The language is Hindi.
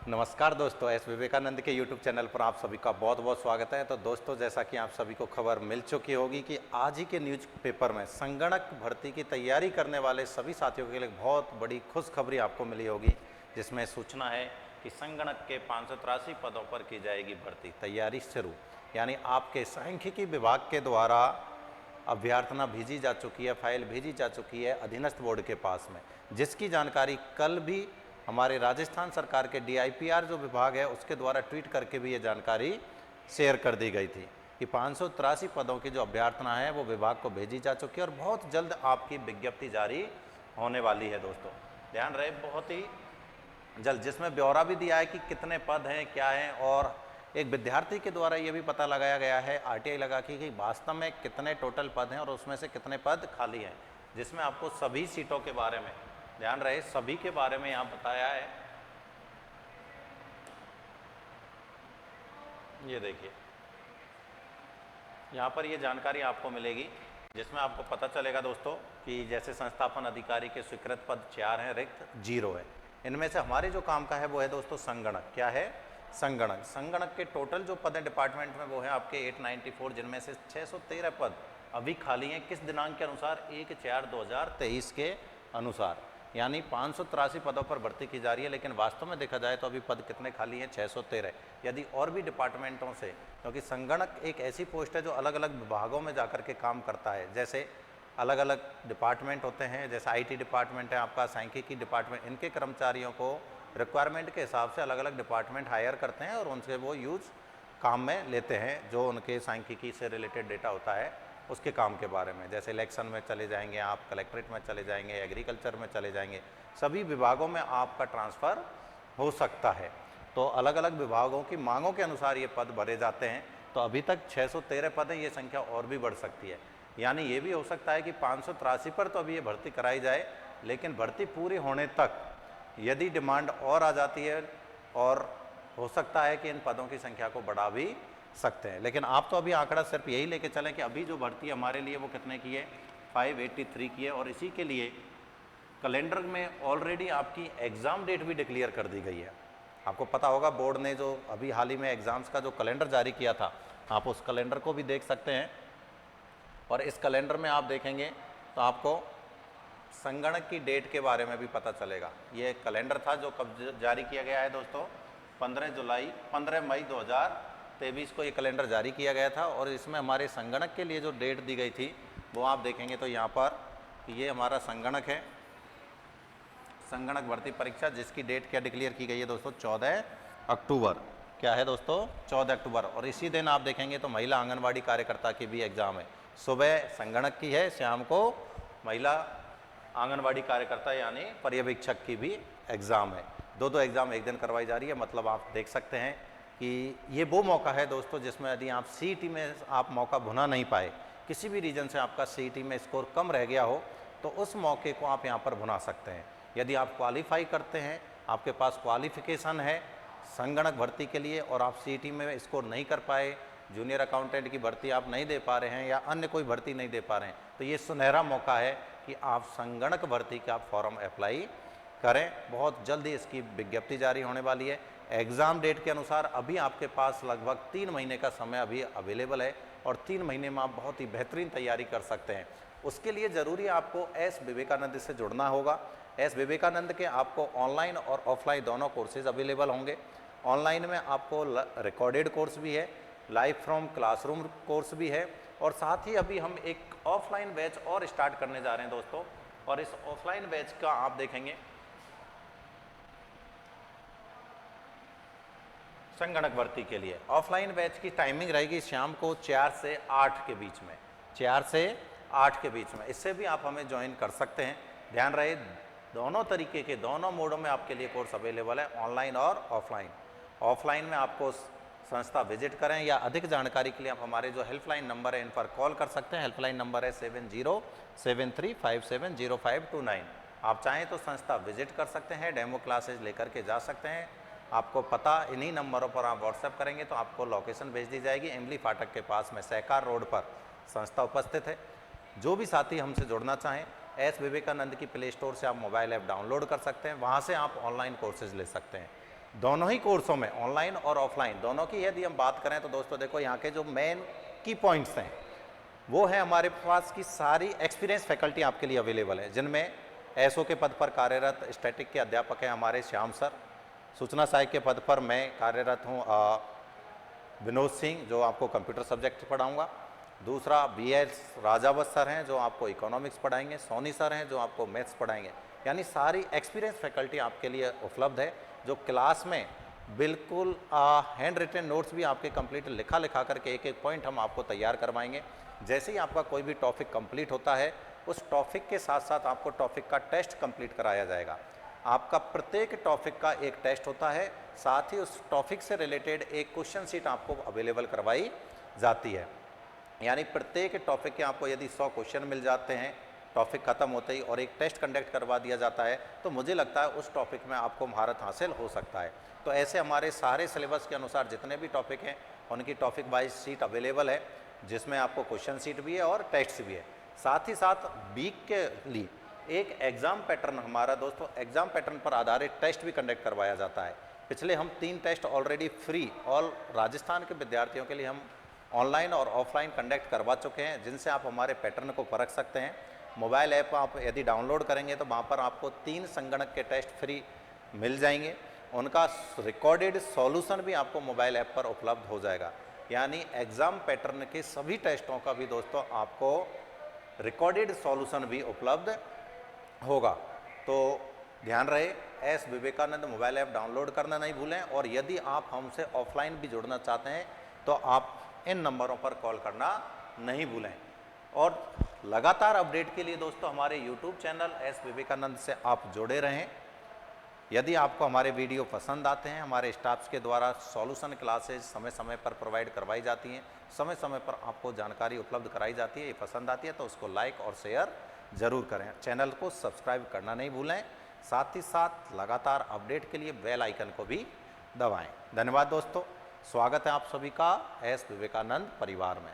नमस्कार दोस्तों, एस विवेकानंद के यूट्यूब चैनल पर आप सभी का बहुत बहुत स्वागत है। तो दोस्तों, जैसा कि आप सभी को खबर मिल चुकी होगी कि आज ही के न्यूज पेपर में संगणक भर्ती की तैयारी करने वाले सभी साथियों के लिए बहुत बड़ी खुशखबरी आपको मिली होगी, जिसमें सूचना है कि संगणक के 583 पदों पर की जाएगी भर्ती। तैयारी शुरू, यानी आपके सांख्यिकी विभाग के द्वारा अभ्यर्थना भेजी जा चुकी है, फाइल भेजी जा चुकी है अधीनस्थ बोर्ड के पास में, जिसकी जानकारी कल भी हमारे राजस्थान सरकार के DIPR जो विभाग है उसके द्वारा ट्वीट करके भी ये जानकारी शेयर कर दी गई थी कि 583 पदों की जो अभ्यर्थना है वो विभाग को भेजी जा चुकी है और बहुत जल्द आपकी विज्ञप्ति जारी होने वाली है। दोस्तों ध्यान रहे, बहुत ही जल्द, जिसमें ब्यौरा भी दिया है कि कितने पद हैं, क्या हैं, और एक विद्यार्थी के द्वारा ये भी पता लगाया गया है RTI लगा कि वास्तव में कितने टोटल पद हैं और उसमें से कितने पद खाली हैं, जिसमें आपको सभी सीटों के बारे में, ध्यान रहे, सभी के बारे में यहाँ बताया है। ये देखिए, यहाँ पर ये जानकारी आपको मिलेगी, जिसमें आपको पता चलेगा दोस्तों कि जैसे संस्थापन अधिकारी के स्वीकृत पद 4 हैं, रिक्त 0 है। इनमें से हमारे जो काम का है वो है दोस्तों संगणक। क्या है? संगणक के टोटल जो पद हैं डिपार्टमेंट में वो है आपके 894, जिनमें से 613 पद अभी खाली हैं। किस दिनांक के अनुसार? 1/4/2023 के अनुसार, यानी 583 पदों पर भर्ती की जा रही है। लेकिन वास्तव में देखा जाए तो अभी पद कितने खाली हैं? 613। यदि और भी डिपार्टमेंटों से, क्योंकि संगणक एक ऐसी पोस्ट है जो अलग अलग विभागों में जाकर के काम करता है, जैसे अलग अलग डिपार्टमेंट होते हैं, जैसे IT डिपार्टमेंट है आपका, सांख्यिकी डिपार्टमेंट, इनके कर्मचारियों को रिक्वायरमेंट के हिसाब से अलग अलग डिपार्टमेंट हायर करते हैं और उनसे वो यूज काम में लेते हैं, जो उनके सांख्यिकी से रिलेटेड डेटा होता है उसके काम के बारे में। जैसे इलेक्शन में चले जाएंगे आप, कलेक्ट्रेट में चले जाएंगे, एग्रीकल्चर में चले जाएंगे, सभी विभागों में आपका ट्रांसफ़र हो सकता है। तो अलग अलग विभागों की मांगों के अनुसार ये पद भरे जाते हैं। तो अभी तक 613 पद है, ये संख्या और भी बढ़ सकती है। यानी ये भी हो सकता है कि 583 पर तो अभी ये भर्ती कराई जाए, लेकिन भर्ती पूरी होने तक यदि डिमांड और आ जाती है और हो सकता है कि इन पदों की संख्या को बढ़ा भी सकते हैं। लेकिन आप तो अभी आंकड़ा सिर्फ यही लेके चलें कि अभी जो भर्ती हमारे लिए वो कितने की है? 583 की है। और इसी के लिए कैलेंडर में ऑलरेडी आपकी एग्ज़ाम डेट भी डिक्लेयर कर दी गई है। आपको पता होगा बोर्ड ने जो अभी हाल ही में एग्ज़ाम्स का जो कैलेंडर जारी किया था, आप उस कैलेंडर को भी देख सकते हैं। और इस कैलेंडर में आप देखेंगे तो आपको संगणक की डेट के बारे में भी पता चलेगा। ये कैलेंडर था जो कब जारी किया गया है दोस्तों? 15 मई 2023 को ये कैलेंडर जारी किया गया था। और इसमें हमारे संगणक के लिए जो डेट दी गई थी वो आप देखेंगे तो यहाँ पर ये हमारा संगणक है, संगणक भर्ती परीक्षा, जिसकी डेट क्या डिक्लेयर की गई है दोस्तों? 14 अक्टूबर। क्या है दोस्तों? 14 अक्टूबर। और इसी दिन आप देखेंगे तो महिला आंगनबाड़ी कार्यकर्ता की भी एग्ज़ाम है। सुबह संगणक की है, शाम को महिला आंगनबाड़ी कार्यकर्ता यानी पर्यवेक्षक की भी एग्ज़ाम है। दो एग्ज़ाम एक दिन करवाई जा रही है। मतलब आप देख सकते हैं कि ये वो मौका है दोस्तों जिसमें यदि आप CET में आप मौका भुना नहीं पाए, किसी भी रीज़न से आपका CET में स्कोर कम रह गया हो, तो उस मौके को आप यहाँ पर भुना सकते हैं। यदि आप क्वालिफाई करते हैं, आपके पास क्वालिफिकेशन है संगणक भर्ती के लिए और आप CET में स्कोर नहीं कर पाए, जूनियर अकाउंटेंट की भर्ती आप नहीं दे पा रहे हैं या अन्य कोई भर्ती नहीं दे पा रहे हैं, तो ये सुनहरा मौका है कि आप संगणक भर्ती का फॉर्म अप्लाई करें। बहुत जल्दी इसकी विज्ञप्ति जारी होने वाली है। एग्ज़ाम डेट के अनुसार अभी आपके पास लगभग 3 महीने का समय अभी अवेलेबल है और 3 महीने में आप बहुत ही बेहतरीन तैयारी कर सकते हैं। उसके लिए ज़रूरी आपको एस विवेकानंद से जुड़ना होगा। एस विवेकानंद के आपको ऑनलाइन और ऑफलाइन दोनों कोर्सेज अवेलेबल होंगे। ऑनलाइन में आपको रिकॉर्डेड कोर्स भी है, लाइव फ्रॉम क्लासरूम कोर्स भी है, और साथ ही अभी हम एक ऑफलाइन बैच और स्टार्ट करने जा रहे हैं दोस्तों। और इस ऑफलाइन बैच का आप देखेंगे संगणक भर्ती के लिए ऑफलाइन बैच की टाइमिंग रहेगी शाम को 4 से 8 के बीच में, 4 से 8 के बीच में। इससे भी आप हमें ज्वाइन कर सकते हैं। ध्यान रहे, दोनों तरीके के, दोनों मोडों में आपके लिए कोर्स अवेलेबल है, ऑनलाइन और ऑफलाइन। ऑफलाइन में आपको संस्था विजिट करें या अधिक जानकारी के लिए आप हमारे जो हेल्पलाइन नंबर है इन पर कॉल कर सकते हैं। हेल्पलाइन नंबर है 7073570529। आप चाहें तो संस्था विजिट कर सकते हैं, डेमो क्लासेज लेकर के जा सकते हैं। आपको पता इन्हीं नंबरों पर आप व्हाट्सएप करेंगे तो आपको लोकेशन भेज दी जाएगी। इमली फाटक के पास में सहकार रोड पर संस्था उपस्थित है। जो भी साथी हमसे जुड़ना चाहें, एस विवेकानंद की प्ले स्टोर से आप मोबाइल ऐप डाउनलोड कर सकते हैं, वहाँ से आप ऑनलाइन कोर्सेज ले सकते हैं। दोनों ही कोर्सों में, ऑनलाइन और ऑफलाइन दोनों की यदि हम बात करें तो दोस्तों देखो यहाँ के जो मेन की पॉइंट्स हैं वो है हमारे पास की सारी एक्सपीरियंस फैकल्टी आपके लिए अवेलेबल है, जिनमें एसओ के पद पर कार्यरत स्टैटिक के अध्यापक हैं हमारे श्याम सर, सूचना सहायक के पद पर मैं कार्यरत हूँ विनोद सिंह, जो आपको कंप्यूटर सब्जेक्ट पढ़ाऊँगा। दूसरा बीएस राजावत सर हैं जो आपको इकोनॉमिक्स पढ़ाएंगे, सोनी सर हैं जो आपको मैथ्स पढ़ाएंगे। यानी सारी एक्सपीरियंस फैकल्टी आपके लिए उपलब्ध है, जो क्लास में बिल्कुल हैंड रिटन नोट्स भी आपके कंप्लीट लिखा करके एक एक पॉइंट हम आपको तैयार करवाएंगे। जैसे ही आपका कोई भी टॉपिक कंप्लीट होता है उस टॉपिक के साथ साथ आपको टॉपिक का टेस्ट कंप्लीट कराया जाएगा। आपका प्रत्येक टॉपिक का एक टेस्ट होता है, साथ ही उस टॉपिक से रिलेटेड एक क्वेश्चन शीट आपको अवेलेबल करवाई जाती है। यानी प्रत्येक टॉपिक के आपको यदि 100 क्वेश्चन मिल जाते हैं टॉपिक खत्म होते ही और एक टेस्ट कंडक्ट करवा दिया जाता है, तो मुझे लगता है उस टॉपिक में आपको महारत हासिल हो सकता है। तो ऐसे हमारे सारे सिलेबस के अनुसार जितने भी टॉपिक हैं उनकी टॉपिक वाइज शीट अवेलेबल है, जिसमें आपको क्वेश्चन शीट भी है और टेस्ट भी है। साथ ही साथ वीक के लिए एक एग्ज़ाम पैटर्न हमारा दोस्तों, एग्ज़ाम पैटर्न पर आधारित टेस्ट भी कंडक्ट करवाया जाता है। पिछले हम 3 टेस्ट ऑलरेडी फ्री और राजस्थान के विद्यार्थियों के लिए हम ऑनलाइन और ऑफलाइन कंडक्ट करवा चुके हैं, जिनसे आप हमारे पैटर्न को परख सकते हैं। मोबाइल ऐप आप यदि डाउनलोड करेंगे तो वहाँ पर आपको 3 संगणक के टेस्ट फ्री मिल जाएंगे, उनका रिकॉर्डेड सॉल्यूशन भी आपको मोबाइल ऐप पर उपलब्ध हो जाएगा। यानी एग्ज़ाम पैटर्न के सभी टेस्टों का भी दोस्तों आपको रिकॉर्डेड सॉल्यूशन भी उपलब्ध होगा। तो ध्यान रहे, S Vivekananda mobile app download करना नहीं भूलें। और यदि आप हमसे ऑफलाइन भी जुड़ना चाहते हैं तो आप इन नंबरों पर कॉल करना नहीं भूलें। और लगातार अपडेट के लिए दोस्तों हमारे YouTube चैनल एस विवेकानंद से आप जुड़े रहें। यदि आपको हमारे वीडियो पसंद आते हैं, हमारे स्टाफ्स के द्वारा सॉल्यूशन क्लासेज समय समय पर प्रोवाइड करवाई जाती हैं, समय समय पर आपको जानकारी उपलब्ध कराई जाती है, ये पसंद आती है तो उसको लाइक और शेयर ज़रूर करें। चैनल को सब्सक्राइब करना नहीं भूलें, साथ ही साथ लगातार अपडेट के लिए बेल आइकन को भी दबाएं। धन्यवाद दोस्तों, स्वागत है आप सभी का एस विवेकानंद परिवार में।